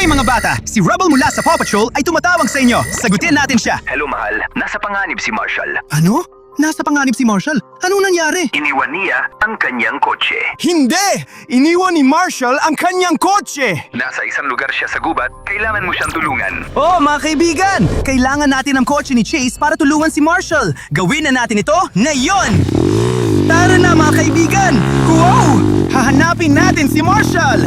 Hoy mga bata! Si Rubble mula sa Paw Patrol ay tumatawag sa inyo. Sagutin natin siya. Hello mahal, nasa panganib si Marshall. Ano? Nasa panganib si Marshall. Anong nangyari? Iniwan niya ang kanyang kotse. Hindi! Iniwan ni Marshall ang kanyang kotse! Nasa isang lugar siya sa gubat, kailangan mo siyang tulungan. Oh, mga kaibigan! Kailangan natin ang kotse ni Chase para tulungan si Marshall. Gawin na natin ito ngayon! Tara na mga kaibigan! Wow! Hahanapin natin si Marshall!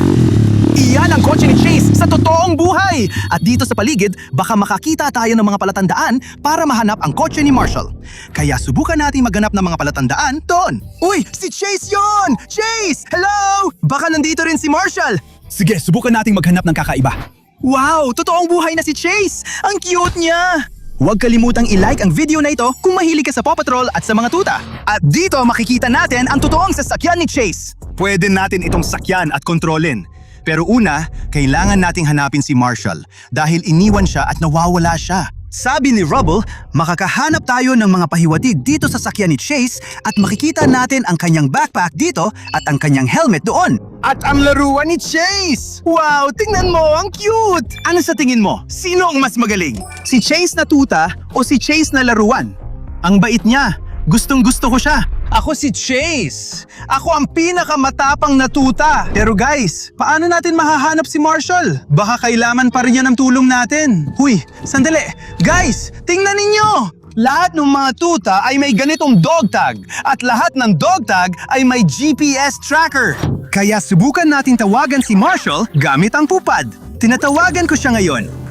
Iyan ang kotse ni Chase sa totoong buhay! At dito sa paligid, baka makakita tayo ng mga palatandaan para mahanap ang kotse ni Marshall. Kaya subukan natin maghanap ng mga palatandaan doon. Uy! Si Chase yon! Chase! Hello! Baka nandito rin si Marshall! Sige, subukan nating maghanap ng kakaiba. Wow! Totoong buhay na si Chase! Ang cute niya! Huwag kalimutang i-like ang video na ito kung mahilig ka sa Paw Patrol at sa mga tuta. At dito makikita natin ang totoong sasakyan ni Chase. Pwede natin itong sakyan at kontrolin. Pero una, kailangan nating hanapin si Marshall dahil iniwan siya at nawawala siya. Sabi ni Rubble, makakahanap tayo ng mga pahiwatig dito sa sakyan ni Chase at makikita natin ang kanyang backpack dito at ang kanyang helmet doon. At ang laruan ni Chase! Wow, tingnan mo, ang cute! Ano sa tingin mo? Sino ang mas magaling? Si Chase na tuta o si Chase na laruan? Ang bait niya. Gustong-gusto ko siya. Ako si Chase. Ako ang pinakamatapang na tuta. Pero guys, paano natin mahahanap si Marshall? Baka kailangan pa rin niya ng tulong natin. Huy, sandali. Guys, tingnan ninyo! Lahat ng mga tuta ay may ganitong dog tag at lahat ng dog tag ay may GPS tracker. Kaya subukan natin tawagan si Marshall gamit ang pupad. Tinatawagan ko siya ngayon.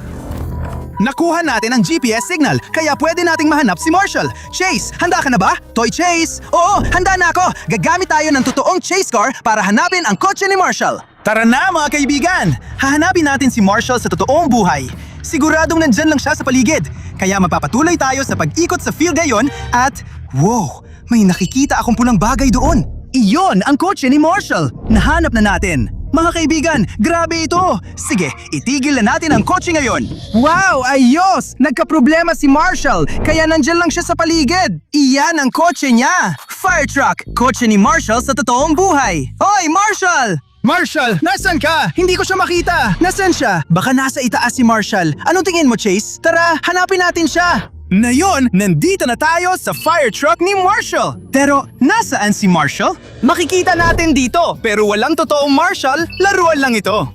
Nakuha natin ang GPS signal, kaya pwede nating mahanap si Marshall. Chase, handa ka na ba? Toy Chase? Oo, handa na ako! Gagamit tayo ng totoong chase car para hanapin ang kotse ni Marshall. Tara na mga kaibigan! Hahanapin natin si Marshall sa totoong buhay. Siguradong nandyan lang siya sa paligid. Kaya mapapatuloy tayo sa pag-ikot sa field ngayon at... Wow! May nakikita akong pulang bagay doon. Iyon ang kotse ni Marshall. Nahanap na natin. Mga kaibigan, grabe ito! Sige, itigil na natin ang kotse ngayon! Wow! Ayos! Nagkaproblema si Marshall, kaya nandyan lang siya sa paligid! Iyan ang kotse niya! Fire truck! Kotse ni Marshall sa totoong buhay! Hoy, Marshall! Marshall, nasan ka? Hindi ko siya makita! Nasaan siya? Baka nasa itaas si Marshall. Anong tingin mo, Chase? Tara, hanapin natin siya! Ngayon, nandito na tayo sa fire truck ni Marshall. Pero, nasaan si Marshall? Makikita natin dito, pero walang totoong Marshall, laruan lang ito.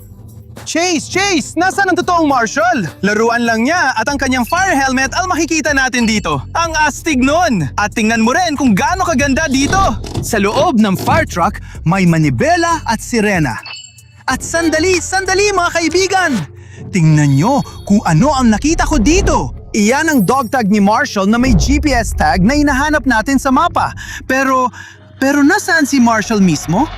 Chase! Nasaan ang totoong Marshall? Laruan lang niya at ang kanyang fire helmet ang makikita natin dito. Ang astig nun! At tingnan mo rin kung gaano kaganda dito. Sa loob ng fire truck, may manibela at sirena. At sandali mga kaibigan! Tingnan nyo kung ano ang nakita ko dito. Iyan ang dog tag ni Marshall na may GPS tag na hinahanap natin sa mapa. Pero nasaan si Marshall mismo?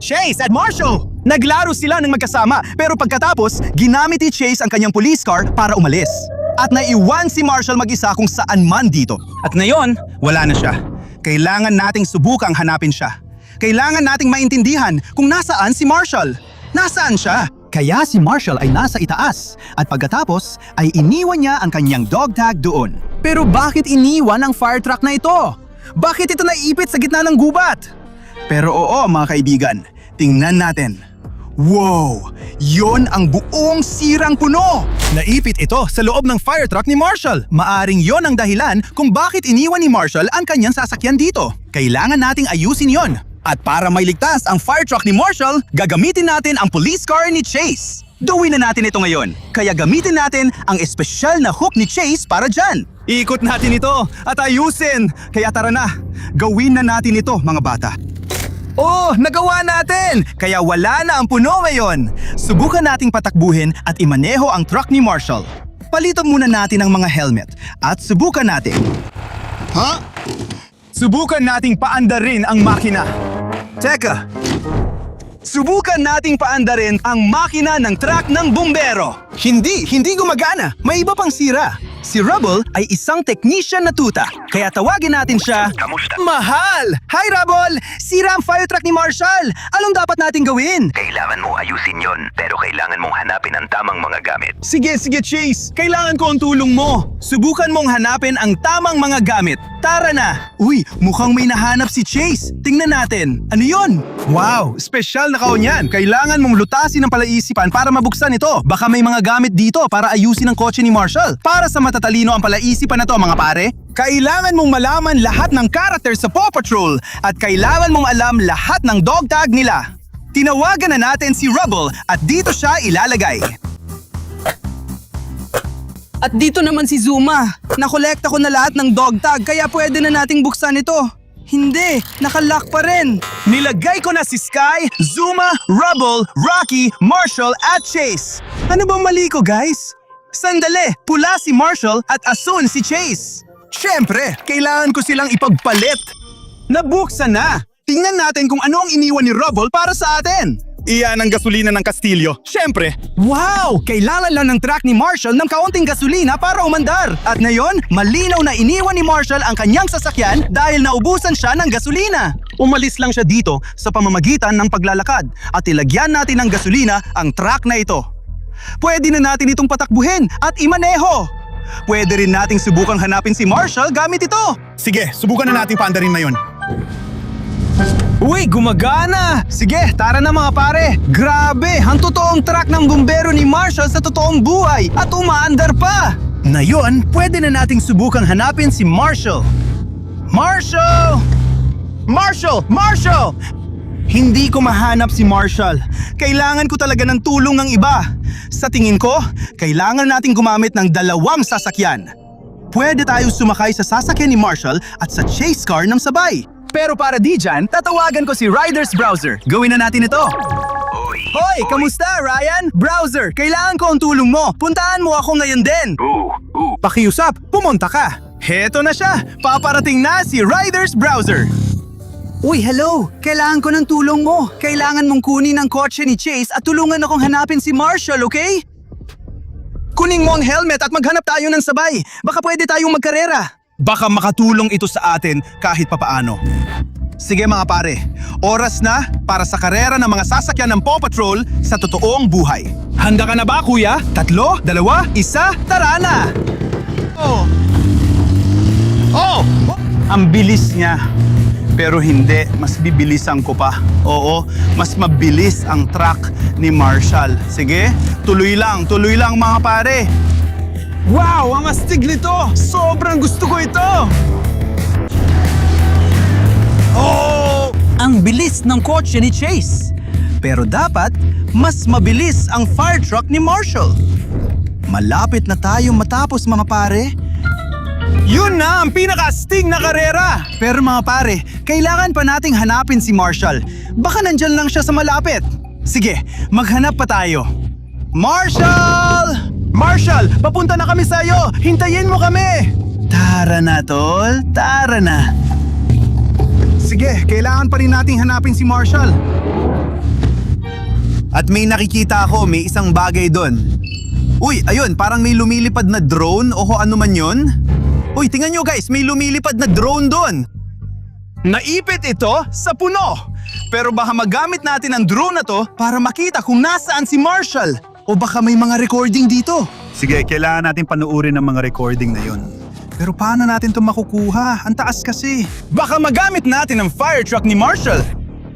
Chase at Marshall! Naglaro sila ng magkasama pero pagkatapos, ginamit ni Chase ang kanyang police car para umalis. At naiwan si Marshall mag-isa kung saan man dito. At ngayon, wala na siya. Kailangan nating subukang hanapin siya. Kailangan nating maintindihan kung nasaan si Marshall. Nasaan siya? Kaya si Marshall ay nasa itaas at pagkatapos ay iniwan niya ang kanyang dog tag doon. Pero bakit iniwan ang fire truck na ito? Bakit ito naipit sa gitna ng gubat? Pero oo mga kaibigan, tingnan natin. Wow! Yon ang buong sirang puno! Naipit ito sa loob ng fire truck ni Marshall. Maaring yon ang dahilan kung bakit iniwan ni Marshall ang kanyang sasakyan dito. Kailangan nating ayusin yon. At para mailigtas ang fire truck ni Marshall, gagamitin natin ang police car ni Chase. Gawin na natin ito ngayon, kaya gamitin natin ang espesyal na hook ni Chase para dyan. Ikot natin ito at ayusin, kaya tara na. Gawin na natin ito mga bata. Oh, nagawa natin! Kaya wala na ang puno ngayon. Subukan nating patakbuhin at imaneho ang truck ni Marshall. Palitan muna natin ang mga helmet at subukan natin. Subukan nating paandarin ang makina. Teka, subukan nating paandarin ang makina ng truck ng bumbero. Hindi gumagana. May iba pang sira. Si Rubble ay isang technician na tuta, kaya tawagin natin siya... Kamusta? Mahal! Hi, Rubble! Sira ang fire truck ni Marshall! Anong dapat natin gawin? Kailangan mo ayusin yon, pero kailangan mong hanapin ang tamang mga gamit. Sige, Chase. Kailangan ko ang tulong mo. Subukan mong hanapin ang tamang mga gamit. Tara na! Uy, mukhang may nahanap si Chase. Tingnan natin. Ano yon? Wow, special na kaon yan. Kailangan mong lutasin ang palaisipan para mabuksan ito. Baka may mga gamit dito para ayusin ang kotse ni Marshall. Para sa matatalino ang palaisipan na to, mga pare. Kailangan mong malaman lahat ng character sa Paw Patrol at kailangan mong alam lahat ng dog tag nila. Tinawagan na natin si Rubble at dito siya ilalagay. At dito naman si Zuma. Nakolekta ko na lahat ng dog tag kaya pwede na nating buksan ito. Hindi, nakalock pa rin. Nilagay ko na si Sky, Zuma, Rubble, Rocky, Marshall at Chase. Ano bang mali ko, guys? Sandali, pula si Marshall at asun si Chase. Siyempre, kailangan ko silang ipagpalit. Nabuksan na. Tingnan natin kung ano ang iniwan ni Rubble para sa atin. Iyan ang gasolina ng Kastilyo. Siyempre. Wow! Kailangan lang ng truck ni Marshall ng kaunting gasolina para umandar. At ngayon, malinaw na iniwan ni Marshall ang kanyang sasakyan dahil naubusan siya ng gasolina. Umalis lang siya dito sa pamamagitan ng paglalakad at ilagyan natin ng gasolina ang truck na ito. Pwede na natin itong patakbuhin at imaneho. Pwede rin nating subukang hanapin si Marshall gamit ito. Sige, subukan na natin paandarin na yun. Uy, gumagana! Sige, tara na mga pare! Grabe, ang totoong truck ng bumbero ni Marshall sa totoong buhay at umaandar pa! Ngayon, pwede na nating subukang hanapin si Marshall. Marshall! Marshall! Marshall! Hindi ko mahanap si Marshall. Kailangan ko talaga ng tulong ng iba. Sa tingin ko, kailangan nating gumamit ng 2 sasakyan. Pwede tayo sumakay sa sasakyan ni Marshall at sa chase car ng sabay. Pero para di dyan, tatawagan ko si Riders Browser. Gawin na natin ito. Hoy, kamusta Ryan? Browser, kailangan ko ang tulong mo. Puntahan mo ako ngayon din. Pakiusap, pumunta ka. Heto na siya. Paparating na si Riders Browser. Uy, hello! Kailangan ko ng tulong mo. Kailangan mong kunin ang kotse ni Chase at tulungan akong hanapin si Marshall, okay? Kunin mo ang helmet at maghanap tayo ng sabay. Baka pwede tayong magkarera. Baka makatulong ito sa atin kahit papaano. Sige mga pare, oras na para sa karera ng mga sasakyan ng Paw Patrol sa totoong buhay. Handa ka na ba, kuya? 3, 2, 1, tara na! Oh! Ang bilis niya. Pero hindi, mas bibilisan ko pa. Oo, mas mabilis ang truck ni Marshall. Sige, tuloy lang mga pare. Wow, ang astig nito! Sobrang gusto ko ito! Oh! Ang bilis ng kotse ni Chase. Pero dapat, mas mabilis ang fire truck ni Marshall. Malapit na tayong matapos mga pare. Yun na ang pinaka-astig na karera! Pero mga pare, kailangan pa nating hanapin si Marshall. Baka nandyan lang siya sa malapit. Sige, maghanap pa tayo. Marshall! Marshall, papunta na kami sa'yo! Hintayin mo kami! Tara na, tol. Tara na. Sige, kailangan pa rin nating hanapin si Marshall. At may nakikita ako, may isang bagay doon. Uy, ayun, parang may lumilipad na drone o ano man yun. Uy, tingnan nyo guys, may lumilipad na drone doon. Naipit ito sa puno. Pero baka magamit natin ang drone na to para makita kung nasaan si Marshall. O baka may mga recording dito. Sige, kailangan natin panuurin ang mga recording na yun. Pero paano natin ito makukuha? Ang taas kasi. Baka magamit natin ang fire truck ni Marshall.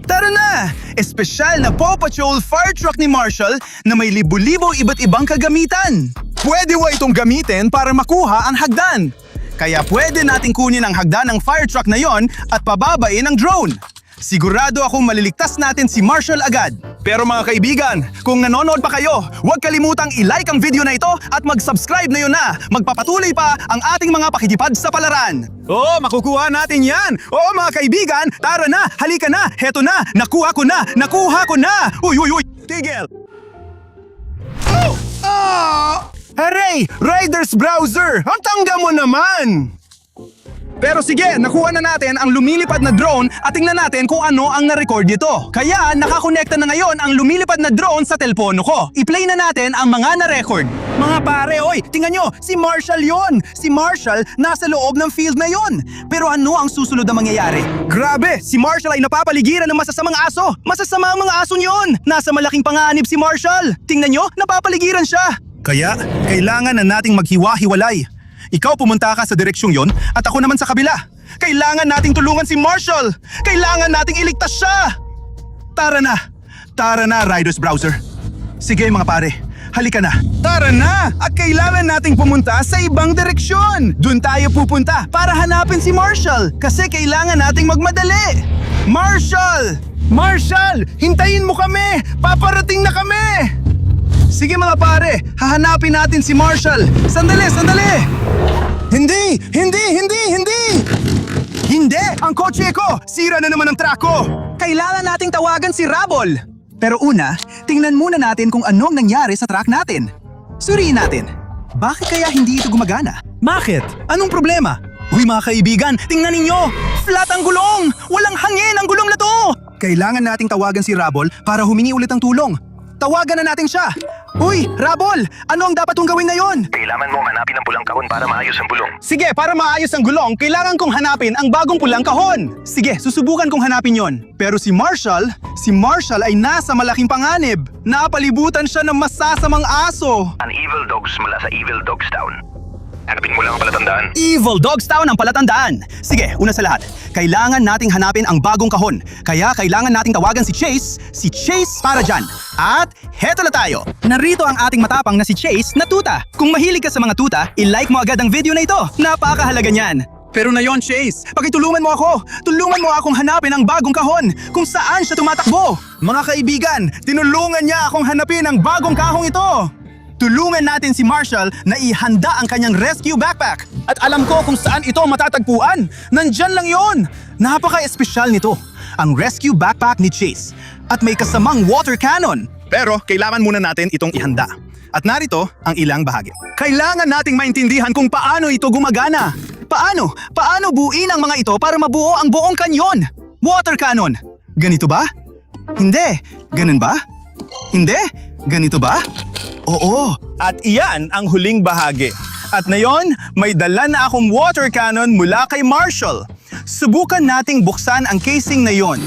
Tara na! Espesyal na Paw Patrol fire truck ni Marshall na may libo-libo iba't ibang kagamitan. Pwede wa itong gamitin para makuha ang hagdan. Kaya pwede nating kunin ang hagdan ng fire truck na yon at pababain ang drone. Sigurado akong maliligtas natin si Marshall agad. Pero mga kaibigan, kung nanonood pa kayo, huwag kalimutang i-like ang video na ito at mag-subscribe na yun na. Magpapatuloy pa ang ating mga pakikipad sa palaran. Oo, makukuha natin yan. Oo mga kaibigan, tara na, halika na, heto na, nakuha ko na, nakuha ko na. Uy, tigil. Oh! Ah! Hooray! Riders Browser! Ang tangga mo naman! Pero sige, nakuha na natin ang lumilipad na drone at tingnan natin kung ano ang na-record nito. Kaya nakakonekta na ngayon ang lumilipad na drone sa telepono ko. I-play na natin ang mga na-record. Mga pare, oy, tingnan nyo, si Marshall yon. Si Marshall nasa loob ng field na yon. Pero ano ang susunod na mangyayari? Grabe, si Marshall ay napapaligiran ng masasamang aso. Masasama ang mga aso yon. Nasa malaking panganib si Marshall. Tingnan nyo, napapaligiran siya. Kaya, kailangan na nating maghiwa-hiwalay. Ikaw pumunta ka sa direksyong yon at ako naman sa kabila. Kailangan nating tulungan si Marshall. Kailangan nating iligtas siya. Tara na. Tara na, Riders Browser. Sige mga pare, halika na. Tara na! At kailangan nating pumunta sa ibang direksyon. Doon tayo pupunta para hanapin si Marshall. Kasi kailangan nating magmadali. Marshall! Marshall! Hintayin mo kami! Paparating na kami! Sige mga pare, hahanapin natin si Marshall. Sandali, sandali! Hindi! Hindi! Hindi! Hindi! Hindi! Ang kotse ko! Sira na naman ang truck ko! Kailangan nating tawagan si Rabol! Pero una, tingnan muna natin kung anong nangyari sa truck natin. Suriin natin. Bakit kaya hindi ito gumagana? Bakit? Anong problema? Uy mga kaibigan, tingnan ninyo! Flat ang gulong! Walang hangin ang gulong na to! Kailangan nating tawagan si Rabol para humingi ulit ng tulong. Tawagan na natin siya! Uy, Rabol! Ano ang dapat kong gawin ngayon? Kailangan mong hanapin ang pulang kahon para maayos ang bulong. Sige, para maayos ang gulong, kailangan kong hanapin ang bagong pulang kahon. Sige, susubukan kong hanapin yon. Pero si Marshall ay nasa malaking panganib. Napalibutan siya ng masasamang aso. An evil dogs mula sa Evil Dogs Town. Hanapin mo lang ang palatandaan. Evil Dogs Town ang palatandaan. Sige, una sa lahat, kailangan nating hanapin ang bagong kahon. Kaya kailangan nating tawagan si Chase para dyan. At heto na tayo. Narito ang ating matapang na si Chase na tuta. Kung mahilig ka sa mga tuta, i-like mo agad ang video na ito. Napakahalaga niyan. Pero na yon, Chase, pakitulungan mo ako. Tulungan mo akong hanapin ang bagong kahon kung saan siya tumatakbo. Mga kaibigan, tinulungan niya akong hanapin ang bagong kahong ito. Tulungan natin si Marshall na ihanda ang kanyang rescue backpack. At alam ko kung saan ito matatagpuan. Nandyan lang yon. Napaka-espesyal nito. Ang rescue backpack ni Chase. At may kasamang water cannon. Pero kailangan muna natin itong ihanda. At narito ang ilang bahagi. Kailangan nating maintindihan kung paano ito gumagana. Paano? Paano buuin ang mga ito para mabuo ang buong kanyon? Water cannon. Ganito ba? Hindi. Ganun ba? Hindi. Ganito ba? Oo. At iyan ang huling bahagi. At ngayon, may dala na akong water cannon mula kay Marshall. Subukan nating buksan ang casing na yon.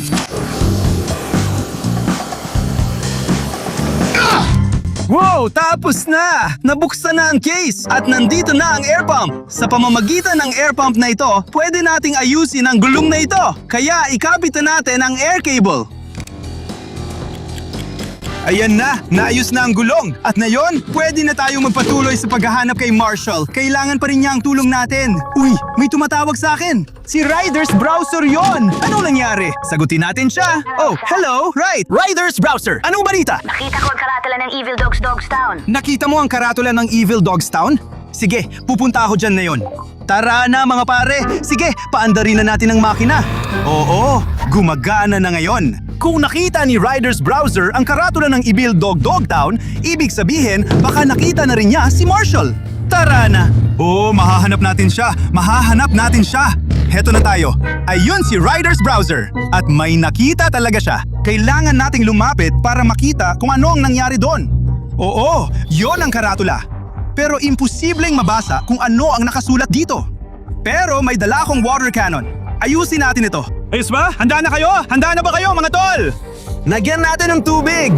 Wow! Tapos na! Nabuksan na ang case at nandito na ang air pump. Sa pamamagitan ng air pump na ito, pwede nating ayusin ang gulong na ito. Kaya ikabit na natin ang air cable. Ayan na! Naayos na ang gulong! At ngayon, pwede na tayong magpatuloy sa paghahanap kay Marshall. Kailangan pa rin niya ang tulong natin. Uy! May tumatawag sa akin! Si Riders Browser yon! Anong nangyari? Sagutin natin siya! Oh, hello! Right! Riders Browser! Anong balita? Nakita ko ang karatula ng Evil Dogs Town. Nakita mo ang karatula ng Evil Dogs Town? Sige, pupunta ako dyan na yon. Tara na mga pare! Sige, paandarin na natin ang makina. Oo, gumagana na ngayon. Kung nakita ni Riders Browser ang karatula ng Evil Dog Town, ibig sabihin baka nakita na rin niya si Marshall. Tara na! Oo, mahahanap natin siya! Mahahanap natin siya! Heto na tayo. Ayun si Riders Browser. At may nakita talaga siya. Kailangan nating lumapit para makita kung ano ang nangyari doon. Oo, yon ang karatula. Pero imposibleng mabasa kung ano ang nakasulat dito. Pero may dala akong water cannon. Ayusin natin ito. Ayos ba? Handa na kayo? Handa na ba kayo mga tol? Nagyan natin ng tubig.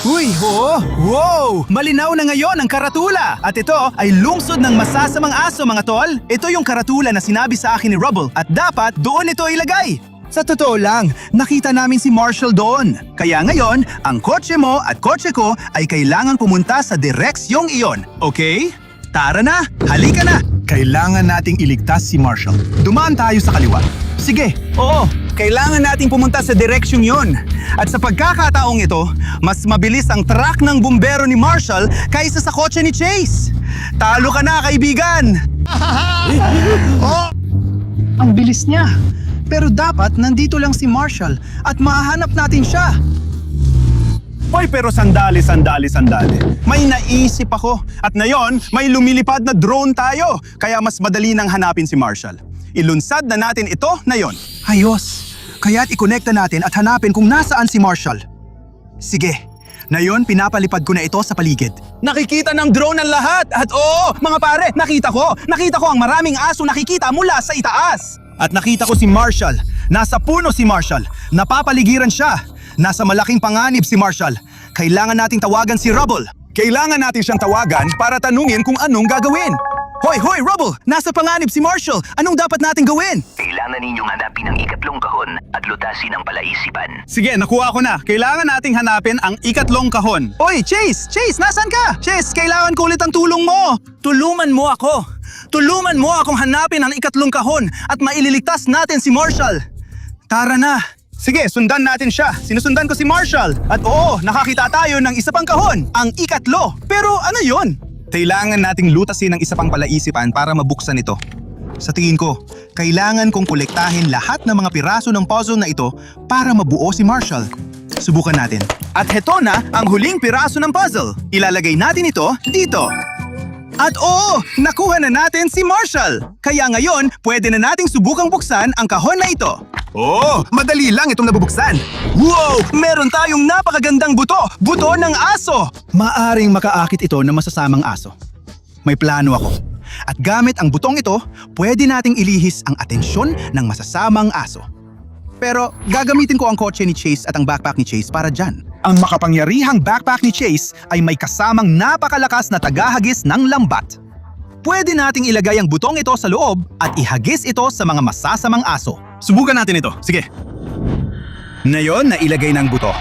Uy, ho! Wow! Malinaw na ngayon ang karatula! At ito ay lungsod ng masasamang aso mga tol. Ito yung karatula na sinabi sa akin ni Rubble at dapat doon ito ilagay. Sa totoo lang, nakita namin si Marshall doon. Kaya ngayon, ang kotse mo at kotse ko ay kailangan pumunta sa direksyong iyon. Okay? Tara na! Halika na! Kailangan nating iligtas si Marshall. Dumaan tayo sa kaliwa. Sige, oo. Kailangan nating pumunta sa direksyong yon. At sa pagkakataong ito, mas mabilis ang truck ng bumbero ni Marshall kaysa sa kotse ni Chase. Talo ka na, kaibigan! Ang bilis niya. Pero dapat nandito lang si Marshall at mahahanap natin siya. Hoy, pero sandali. May naisip ako. At ngayon, may lumilipad na drone tayo. Kaya mas madali nang hanapin si Marshall. Ilunsad na natin ito ngayon. Ayos! Kaya't ikonekta natin at hanapin kung nasaan si Marshall. Sige, ngayon pinapalipad ko na ito sa paligid. Nakikita ng drone ang lahat. At oo, mga pare, nakita ko ang maraming aso nakikita mula sa itaas. At nakita ko si Marshall. Nasa puno si Marshall. Napapaligiran siya. Nasa malaking panganib si Marshall. Kailangan nating tawagan si Rubble. Kailangan natin siyang tawagan para tanungin kung anong gagawin. Hoy, Rubble! Nasa panganib si Marshall. Anong dapat nating gawin? Kailangan ninyong hanapin ang ikatlong kahon at lutasin ang palaisipan. Sige, nakuha ko na. Kailangan nating hanapin ang ikatlong kahon. Hoy, Chase! Chase, nasan ka? Chase, kailangan ko ulit ang tulong mo. Tulungan mo ako. Tulungan mo akong hanapin ang ikatlong kahon at maililigtas natin si Marshall. Tara na. Sige, sundan natin siya. Sinusundan ko si Marshall. At oo, nakakita tayo ng isa pang kahon, ang ikatlo. Pero ano yon? Kailangan nating lutasin ang isa pang palaisipan para mabuksan ito. Sa tingin ko, kailangan kong kolektahin lahat ng mga piraso ng puzzle na ito para mabuo si Marshall. Subukan natin. At heto na ang huling piraso ng puzzle. Ilalagay natin ito dito. At oo, nakuha na natin si Marshall. Kaya ngayon, pwede na nating subukang buksan ang kahon na ito. Oh, madali lang itong nabubuksan. Wow! Meron tayong napakagandang buto! Buto ng aso! Maaring makaakit ito ng masasamang aso. May plano ako. At gamit ang butong ito, pwede nating ilihis ang atensyon ng masasamang aso. Pero gagamitin ko ang kotse ni Chase at ang backpack ni Chase para dyan. Ang makapangyarihang backpack ni Chase ay may kasamang napakalakas na tagahagis ng lambat. Pwede nating ilagay ang butong ito sa loob at ihagis ito sa mga masasamang aso. Subukan natin ito. Sige. Ngayon, nailagay ng buto.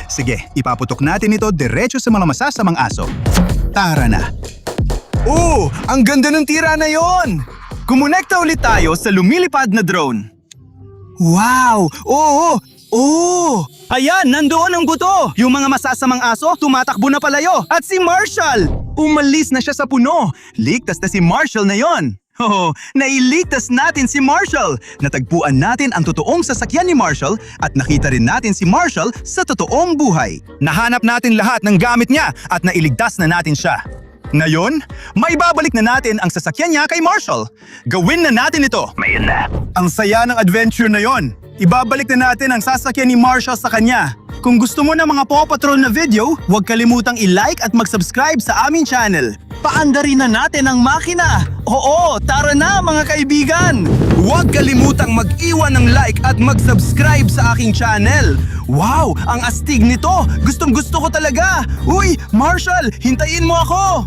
Sige, ipaputok natin ito diretso sa mga masasamang aso. Tara na. Oh, ang ganda ng tira na yon! Kumonekta ulit tayo sa lumilipad na drone. Wow! Oo! Ayan, nandoon ang buto! Yung mga masasamang aso, tumatakbo na palayo. At si Marshall! Umalis na siya sa puno. Ligtas na si Marshall na yon. Oh, nailigtas natin si Marshall. Natagpuan natin ang totoong sasakyan ni Marshall at nakita rin natin si Marshall sa totoong buhay. Nahanap natin lahat ng gamit niya at nailigtas na natin siya. Ngayon, maibabalik na natin ang sasakyan niya kay Marshall. Gawin na natin ito. Mayon na. Ang saya ng adventure na yon. Ibabalik na natin ang sasakyan ni Marshall sa kanya. Kung gusto mo ng mga Paw Patrol na video, huwag kalimutang i-like at mag-subscribe sa aming channel. Paandarin na natin ang makina! Oo, tara na mga kaibigan! Huwag kalimutang mag-iwan ng like at mag-subscribe sa aking channel. Wow, ang astig nito! Gustong gusto ko talaga! Uy, Marshall, hintayin mo ako!